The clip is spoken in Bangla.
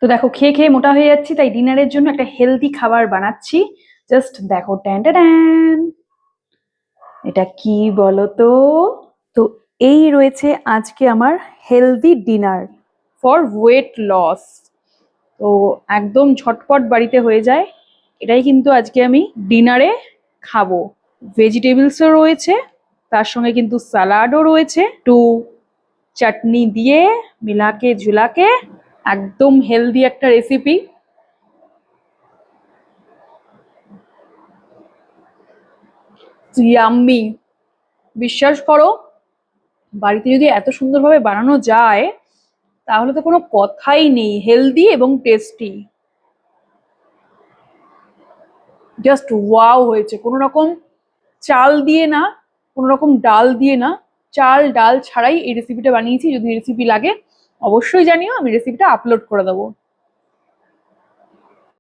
তো দেখো খেয়ে খেয়ে মোটা হয়ে যাচ্ছি, তাই ডিনারের জন্য একটা হেলদি খাবার বানাচ্ছি। জাস্ট দেখো, ট্যান ট্যান, এটা কি বলো তো? তো এই রয়েছে আজকে আমার healthy dinner for weight loss. তো একদম ঝটপট বাড়িতে হয়ে যায়, এটাই কিন্তু আজকে আমি ডিনারে খাবো। ভেজিটেবলসও রয়েছে, তার সঙ্গে কিন্তু স্যালাডও রয়েছে, একটু চাটনি দিয়ে মিলাকে ঝুলাকে একদম হেলদি একটা রেসিপি। ইয়াম্মি, বিশ্বাস করো, বাড়িতে যদি এত সুন্দরভাবে বানানো যায় তাহলে তো কোনো কথাই নেই, হেলদি এবং টেস্টি। জাস্ট ওয়াও হয়েছে, কোনো রকম চাল দিয়ে না, কোনো রকম ডাল দিয়ে না, চাল ডাল ছাড়াই এই রেসিপিটা বানিয়েছি। যদি রেসিপি লাগে অবশ্যই জানিও, আমি রেসিপিটা আপলোড করে দেবো।